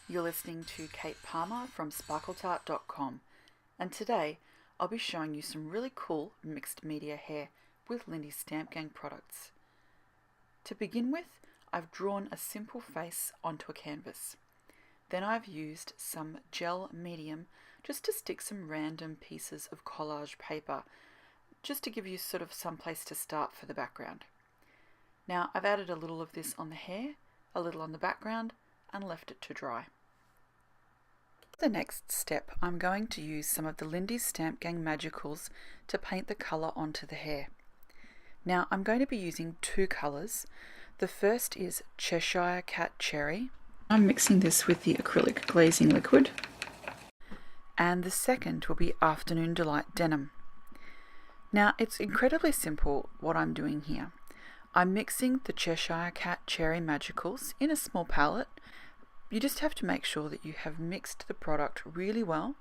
You're listening to Kate Palmer from sparkletart.com, and today I'll be showing you some really cool mixed media hair with Lindy Stamp Gang products. To begin with, I've drawn a simple face onto a canvas. Then I've used some gel medium just to stick some random pieces of collage paper, just to give you sort of some place to start for the background. Now I've added a little of this on the hair, a little on the background, and left it to dry. The next step, I'm going to use some of the Lindy Stamp Gang Magicals to paint the colour onto the hair. Now I'm going to be using two colours. The first is Cheshire Cat Cherry. I'm mixing this with the acrylic glazing liquid. And the second will be Afternoon Delight Denim. Now it's incredibly simple what I'm doing here. I'm mixing the Cheshire Cat Cherry Magicals in a small palette. You just have to make sure that you have mixed the product really well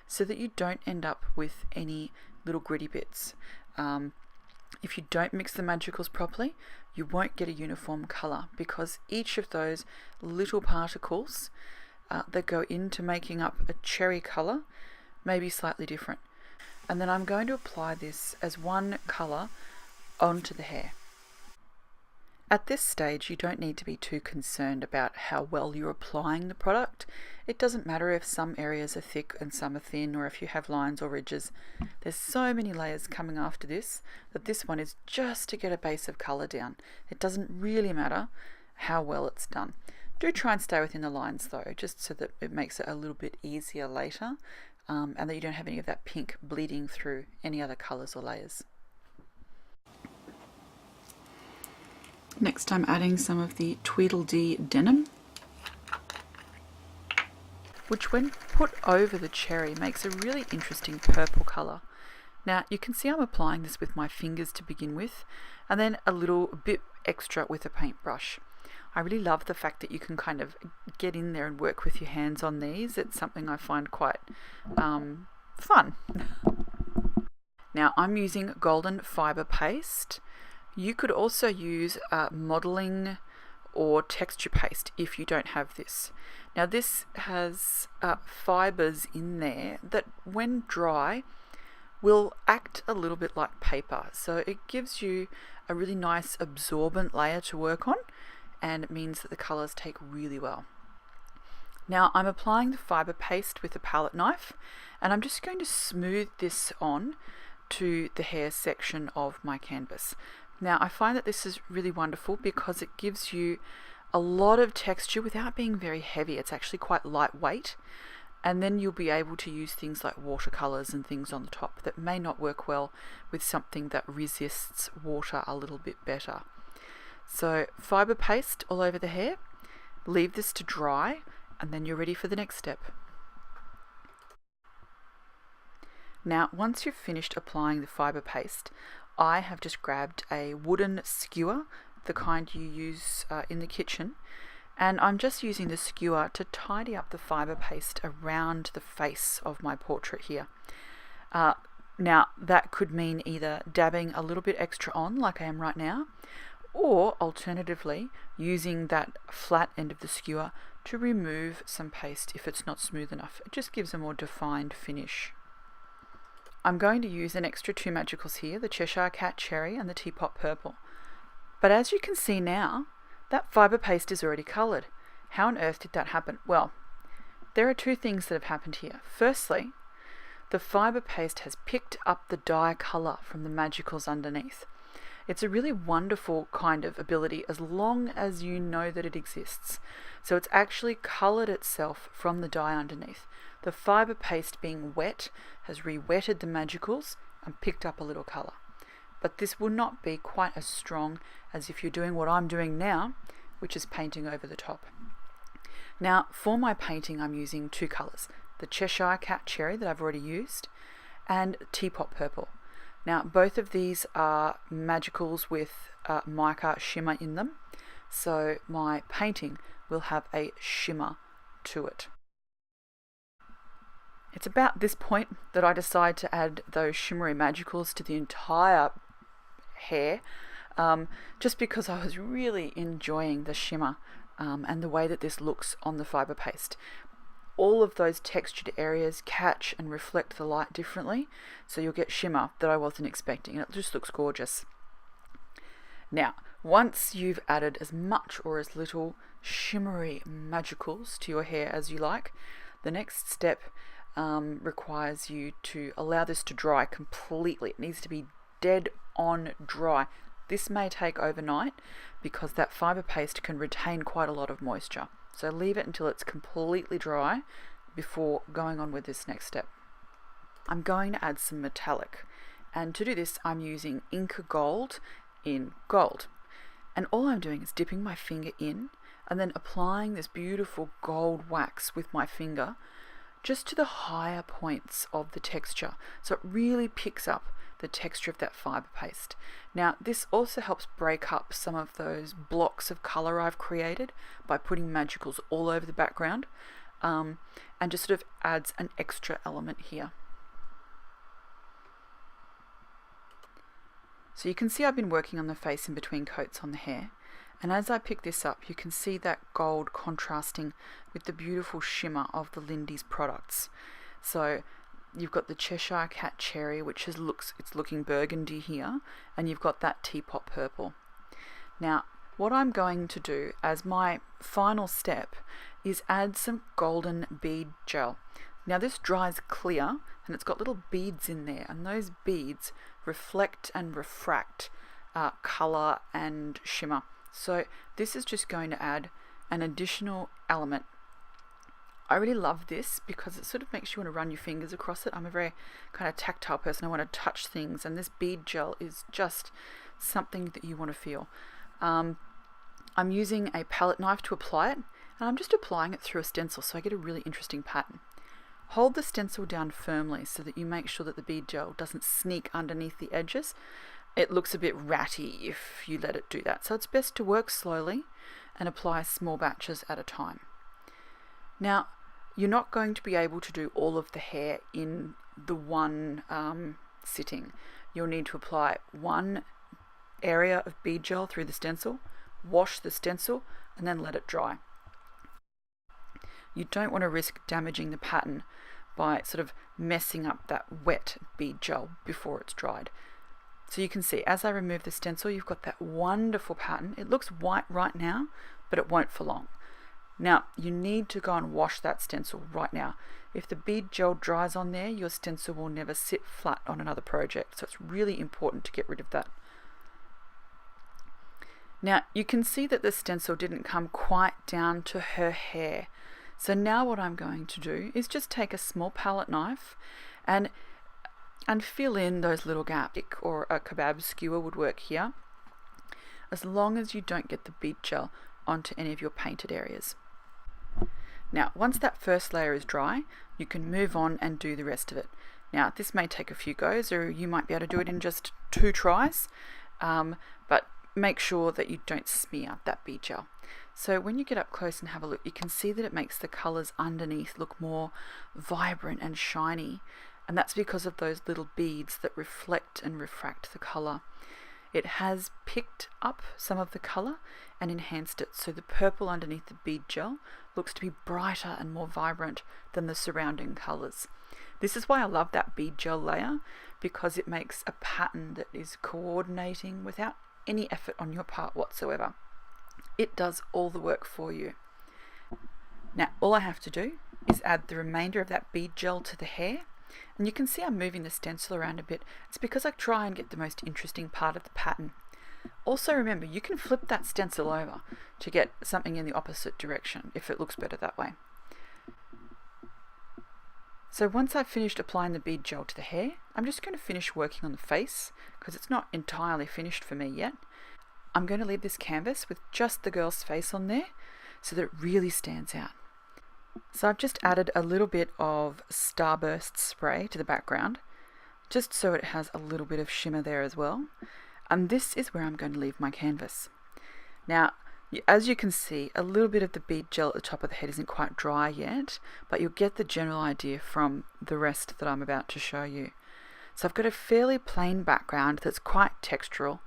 so that you don't end up with any little gritty bits. If you don't mix the Magicals properly, you won't get a uniform colour because each of those little particles that go into making up a cherry colour may be slightly different. And then I'm going to apply this as one colour onto the hair. At this stage, you don't need to be too concerned about how well you're applying the product. It doesn't matter if some areas are thick and some are thin, or if you have lines or ridges. There's so many layers coming after this that this one is just to get a base of colour down. It doesn't really matter how well it's done. Do try and stay within the lines though, just so that it makes it a little bit easier later, and that you don't have any of that pink bleeding through any other colours or layers. Next I'm adding some of the Tweedledee Denim, which when put over the cherry makes a really interesting purple colour. Now you can see I'm applying this with my fingers to begin with, and then a little bit extra with a paintbrush. I really love the fact that you can kind of get in there and work with your hands on these. It's something I find quite fun. Now I'm using golden fibre paste. You could also use modelling or texture paste if you don't have this. Now this has fibres in there that when dry will act a little bit like paper. So it gives you a really nice absorbent layer to work on, and it means that the colours take really well. Now I'm applying the fibre paste with a palette knife, and I'm just going to smooth this on to the hair section of my canvas. Now I find that this is really wonderful because it gives you a lot of texture without being very heavy. It's actually quite lightweight, and then you'll be able to use things like watercolours and things on the top that may not work well with something that resists water a little bit better. So fibre paste all over the hair, leave this to dry, and then you're ready for the next step. Now once you've finished applying the fibre paste, I have just grabbed a wooden skewer, the kind you use in the kitchen, and I'm just using the skewer to tidy up the fibre paste around the face of my portrait here. Now that could mean either dabbing a little bit extra on like I am right now, or alternatively using that flat end of the skewer to remove some paste if it's not smooth enough. It just gives a more defined finish. I'm going to use an extra two Magicals here, the Cheshire Cat Cherry and the Teapot Purple. But as you can see now, that fibre paste is already coloured. How on earth did that happen? Well, there are two things that have happened here. Firstly, the fibre paste has picked up the dye colour from the Magicals underneath. It's a really wonderful kind of ability as long as you know that it exists. So it's actually coloured itself from the dye underneath. The fibre paste being wet has re-wetted the Magicals and picked up a little colour. But this will not be quite as strong as if you're doing what I'm doing now, which is painting over the top. Now for my painting I'm using two colours, the Cheshire Cat Cherry that I've already used and Teapot Purple. Now both of these are Magicals with mica shimmer in them, so my painting will have a shimmer to it. It's about this point that I decide to add those shimmery Magicals to the entire hair, just because I was really enjoying the shimmer and the way that this looks on the fibre paste. All of those textured areas catch and reflect the light differently, so you'll get shimmer that I wasn't expecting, and it just looks gorgeous. Now, once you've added as much or as little shimmery magicals to your hair as you like, the next step requires you to allow this to dry completely. It needs to be dead on dry. This may take overnight because that fibre paste can retain quite a lot of moisture. So leave it until it's completely dry before going on with this next step. I'm going to add some metallic, and to do this I'm using Inca Gold in gold. And all I'm doing is dipping my finger in and then applying this beautiful gold wax with my finger just to the higher points of the texture, so it really picks up the texture of that fibre paste. Now this also helps break up some of those blocks of colour I've created by putting magicals all over the background, and just sort of adds an extra element here. So you can see I've been working on the face in between coats on the hair, and as I pick this up you can see that gold contrasting with the beautiful shimmer of the Lindy's products. So you've got the Cheshire Cat Cherry, which it's looking burgundy here, and you've got that teapot purple. Now what I'm going to do as my final step is add some golden bead gel. Now this dries clear and it's got little beads in there, and those beads reflect and refract colour and shimmer. So this is just going to add an additional element. I really love this because it sort of makes you want to run your fingers across it. I'm a very kind of tactile person. I want to touch things, and this bead gel is just something that you want to feel. I'm using a palette knife to apply it, and I'm just applying it through a stencil so I get a really interesting pattern. Hold the stencil down firmly so that you make sure that the bead gel doesn't sneak underneath the edges. It looks a bit ratty if you let it do that, so it's best to work slowly and apply small batches at a time. Now, you're not going to be able to do all of the hair in the one sitting. You'll need to apply one area of bead gel through the stencil, wash the stencil, and then let it dry. You don't want to risk damaging the pattern by sort of messing up that wet bead gel before it's dried. So you can see as I remove the stencil, you've got that wonderful pattern. It looks white right now, but it won't for long. Now you need to go and wash that stencil right now. If the bead gel dries on there, your stencil will never sit flat on another project, so it's really important to get rid of that. Now you can see that the stencil didn't come quite down to her hair. So now what I'm going to do is just take a small palette knife and fill in those little gaps, or a kebab skewer would work here, as long as you don't get the bead gel onto any of your painted areas. Now once that first layer is dry, you can move on and do the rest of it. Now this may take a few goes, or you might be able to do it in just 2 tries, but make sure that you don't smear that bead gel. So when you get up close and have a look, you can see that it makes the colours underneath look more vibrant and shiny, and that's because of those little beads that reflect and refract the colour. It has picked up some of the colour and enhanced it, so the purple underneath the bead gel looks to be brighter and more vibrant than the surrounding colours. This is why I love that bead gel layer, because it makes a pattern that is coordinating without any effort on your part whatsoever. It does all the work for you. Now all I have to do is add the remainder of that bead gel to the hair, and you can see I'm moving the stencil around a bit. It's because I try and get the most interesting part of the pattern. Also remember, you can flip that stencil over to get something in the opposite direction if it looks better that way. So once I've finished applying the bead gel to the hair, I'm just going to finish working on the face because it's not entirely finished for me yet. I'm going to leave this canvas with just the girl's face on there so that it really stands out. So I've just added a little bit of Starburst spray to the background, just so it has a little bit of shimmer there as well. And this is where I'm going to leave my canvas. Now, as you can see, a little bit of the bead gel at the top of the head isn't quite dry yet, but you'll get the general idea from the rest that I'm about to show you. So I've got a fairly plain background that's quite textural,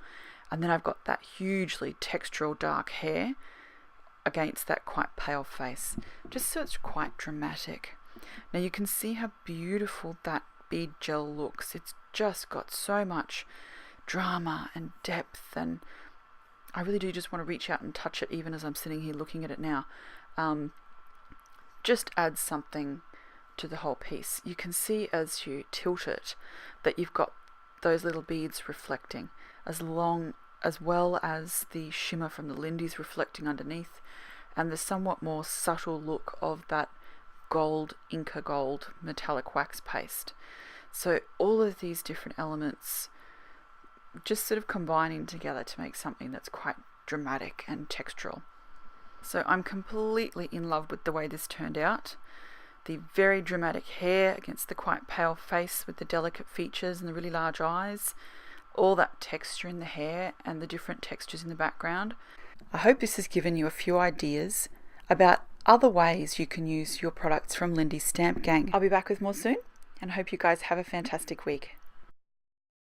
and then I've got that hugely textural dark hair against that quite pale face, just so it's quite dramatic. Now you can see how beautiful that bead gel looks. It's just got so much drama and depth, and I really do just want to reach out and touch it even as I'm sitting here looking at it now. Just adds something to the whole piece. You can see as you tilt it that you've got those little beads reflecting, as well as the shimmer from the Lindy's reflecting underneath, and the somewhat more subtle look of that gold, Inca gold metallic wax paste. So all of these different elements just sort of combining together to make something that's quite dramatic and textural. So I'm completely in love with the way this turned out. The very dramatic hair against the quite pale face with the delicate features and the really large eyes. All that texture in the hair and the different textures in the background. I hope this has given you a few ideas about other ways you can use your products from Lindy's Stamp Gang. I'll be back with more soon, and hope you guys have a fantastic week.